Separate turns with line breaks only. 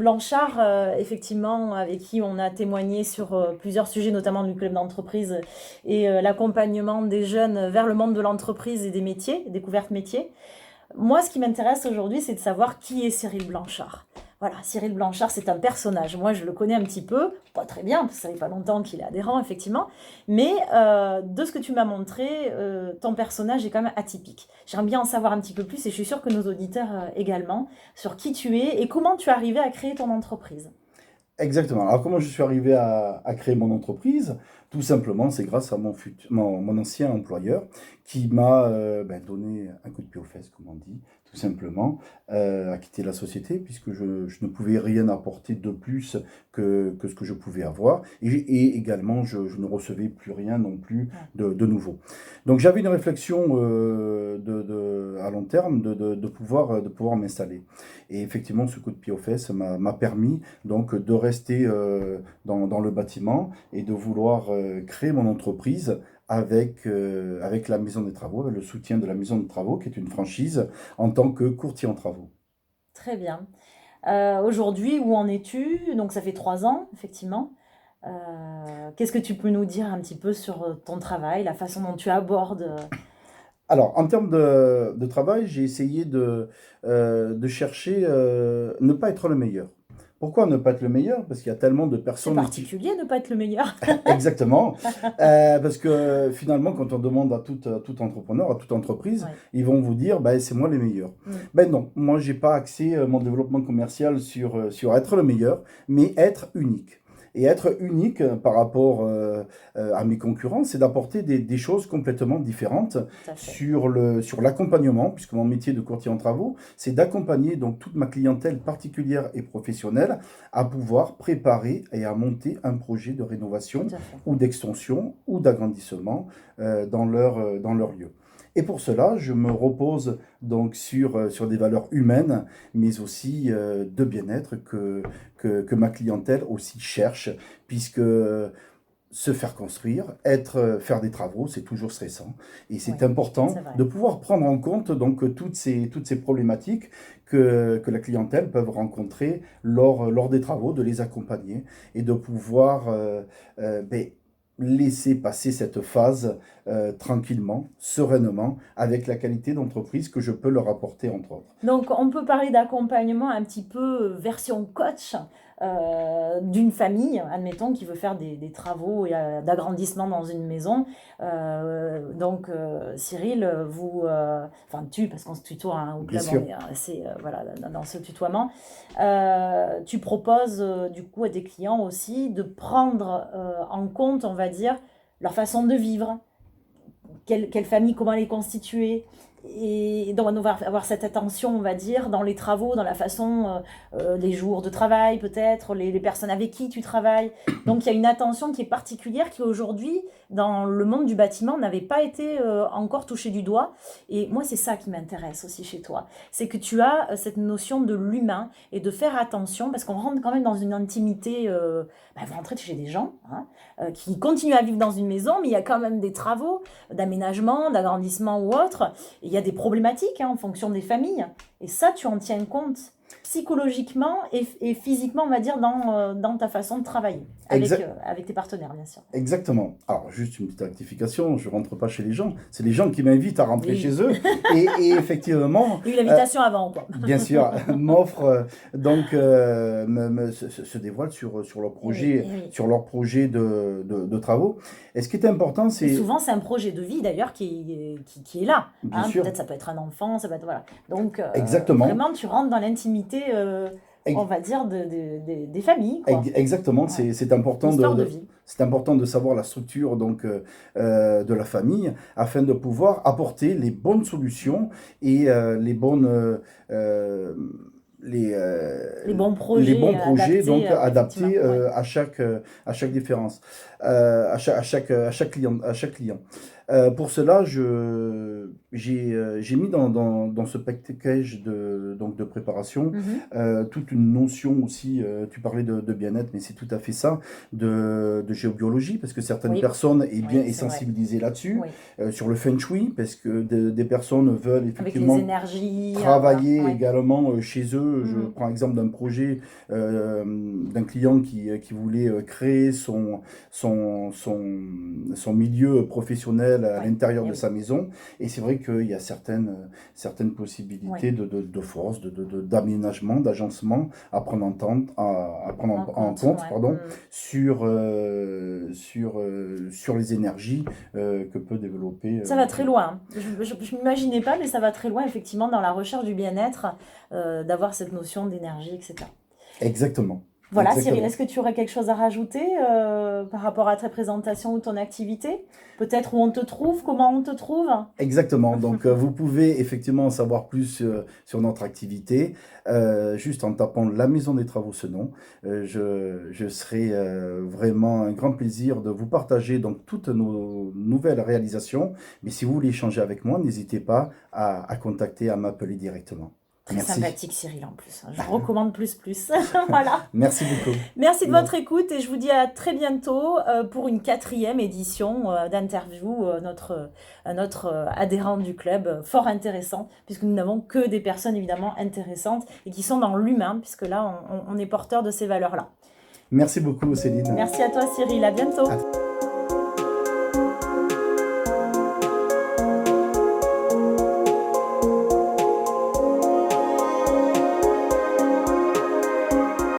Blanchard, effectivement, avec qui on a témoigné sur plusieurs sujets, notamment du club d'entreprise et l'accompagnement des jeunes vers le monde de l'entreprise et des métiers, découverte métiers. Moi, ce qui m'intéresse aujourd'hui, c'est de savoir qui est Cyril Blanchard. Voilà, Cyril Blanchard, c'est un personnage. Moi, je le connais un petit peu, pas très bien, parce que ça fait pas longtemps qu'il est adhérent, effectivement. Mais de ce que tu m'as montré, ton personnage est quand même atypique. J'aimerais bien en savoir un petit peu plus, et je suis sûre que nos auditeurs également, sur qui tu es et comment tu es arrivé à créer ton entreprise.
Exactement. Alors, comment je suis arrivé à créer mon entreprise? Tout simplement, c'est grâce à mon ancien employeur qui m'a donné un coup de pied aux fesses, comme on dit, tout simplement, à quitter la société, puisque je ne pouvais rien apporter de plus que ce que je pouvais avoir. Et également, je ne recevais plus rien non plus
Ouais.
de nouveau. Donc, j'avais une réflexion à long terme de pouvoir m'installer. Et effectivement, ce coup de pied aux fesses m'a permis donc de rester dans le bâtiment et de vouloir créer mon entreprise avec la Maison des Travaux, avec le soutien de la Maison des Travaux, qui est une franchise en tant que courtier en travaux.
Très bien. Aujourd'hui, où en es-tu? Donc, ça fait 3 ans, effectivement. Qu'est-ce que tu peux nous dire un petit peu sur ton travail, la façon dont tu abordes
Alors, en termes de travail, j'ai essayé de chercher ne pas être le meilleur. Pourquoi ne pas être le meilleur? Parce qu'il y a tellement de
C'est
personnes qui...
particulier de ne pas être le meilleur.
Exactement. Parce que finalement, quand on demande à tout entrepreneur, à toute entreprise,
Ouais.
ils vont vous dire, bah, c'est moi les meilleurs.
Mm.
Ben non, moi, j'ai pas axé mon développement commercial sur être le meilleur, mais être unique. Et être unique par rapport à mes concurrents, c'est d'apporter des choses complètement différentes
Tout à fait.
sur l'accompagnement, puisque mon métier de courtier en travaux, c'est d'accompagner donc toute ma clientèle particulière et professionnelle à pouvoir préparer et à monter un projet de
Tout
rénovation
à fait.
ou d'extension ou d'agrandissement dans leur lieu. Et pour cela, je me repose donc sur des valeurs humaines, mais aussi de bien-être que ma clientèle aussi cherche, puisque se faire construire, faire des travaux, c'est toujours stressant. Et
Oui,
c'est important
c'est vrai.
de pouvoir prendre en compte donc toutes ces problématiques que la clientèle peut rencontrer lors des travaux, de les accompagner et de pouvoir laisser passer cette phase tranquillement, sereinement, avec la qualité d'entreprise que je peux leur apporter, entre autres.
Donc, on peut parler d'accompagnement un petit peu version coach d'une famille, admettons, qui veut faire des travaux et d'agrandissement dans une maison. Donc, Cyril, enfin tu, parce qu'on se tutoie hein, au
Bien
club, on
sûr.
est assez voilà, dans ce tutoiement, tu proposes du coup à tes clients aussi de prendre en compte, on va dire, leur façon de vivre, quelle famille, comment elle est constituée. Et donc, on va avoir cette attention, on va dire, dans les travaux, dans la façon, les jours de travail peut-être, les personnes avec qui tu travailles. Donc, il y a une attention qui est particulière qui aujourd'hui, dans le monde du bâtiment, n'avait pas été encore touchée du doigt. Et moi, c'est ça qui m'intéresse aussi chez toi. C'est que tu as cette notion de l'humain et de faire attention, parce qu'on rentre quand même dans une intimité, vous rentrez chez des gens hein, qui continuent à vivre dans une maison, mais il y a quand même des travaux d'aménagement, d'agrandissement ou autre. Et il y a des problématiques hein, en fonction des familles. Et ça, tu en tiens compte psychologiquement et physiquement, on va dire, dans ta façon de travailler
Exact.
avec tes partenaires, bien sûr.
Exactement. Alors, juste une petite rectification, je rentre pas chez les gens, c'est les gens qui m'invitent à rentrer
Oui,
chez eux. Et effectivement,
il y a eu
euh,
l'invitation avant, quoi.
bien sûr, m'offrent, donc, se dévoilent
Eh oui, eh oui.
sur leur projet de travaux. Et ce qui est important,
Et
c'est,
souvent, c'est un projet de vie d'ailleurs qui est là.
bien
Hein.
sûr,
Peut-être ça peut être un enfant, ça peut être. Voilà. Donc,
exactement,
vraiment, tu rentres dans l'intimité, on va dire, des familles, quoi.
exactement,
Ouais.
c'est
Une
important
histoire de vie.
c'est important de savoir la structure donc, de la famille afin de pouvoir apporter les bonnes solutions et euh, les, euh,
Les bons
les
projets
bons projets
adaptés,
donc
effectivement.
adaptés
Ouais.
à chaque différence. à chaque client, à chaque client. Pour cela, j'ai mis dans ce package donc de préparation
Mhm.
toute une notion aussi, tu parlais de bien-être, mais c'est tout à fait ça, de géobiologie, parce que certaines
Oui,
personnes
oui,
est
c'est vrai.
sensibilisées là-dessus,
Oui.
sur le feng shui, parce que des personnes veulent
Avec les
effectivement
énergies, voilà.
travailler
Ouais.
également chez eux. Je
Mhm.
prends exemple d'un projet d'un client qui voulait créer son milieu professionnel à
Ouais.
l'intérieur
Eh
de
oui.
sa maison. Et c'est vrai qu'il y a certaines
Ouais.
possibilités de force, d'aménagement, d'agencement à prendre à prendre
En
en
compte,
compte
ouais.
pardon,
Mhm.
sur les énergies que peut développer.
Ça va très loin. Je m'imaginais pas, mais ça va très loin, effectivement, dans la recherche du bien-être, d'avoir cette notion d'énergie, etc.
Exactement.
Voilà, Cyril,
Exactement.
est-ce que tu aurais quelque chose à rajouter par rapport à ta présentation ou ton activité? Peut-être où on te trouve, comment on te trouve?
Exactement. Donc, vous pouvez effectivement en savoir plus sur notre activité juste en tapant La Maison des Travaux ce nom. Je serai vraiment un grand plaisir de vous partager donc toutes nos nouvelles réalisations. Mais si vous voulez échanger avec moi, n'hésitez pas à contacter, à m'appeler directement.
Très
Merci.
sympathique, Cyril, en plus. Je recommande plus, plus. Voilà.
Merci beaucoup.
Merci de
Mer-
votre écoute et je vous dis à très bientôt pour une 4e édition d'interview, notre adhérent du club, fort intéressant, puisque nous n'avons que des personnes évidemment intéressantes et qui sont dans l'humain, puisque là, on est porteur de ces valeurs-là.
Merci beaucoup, Céline.
Merci à toi, Cyril. À bientôt.
À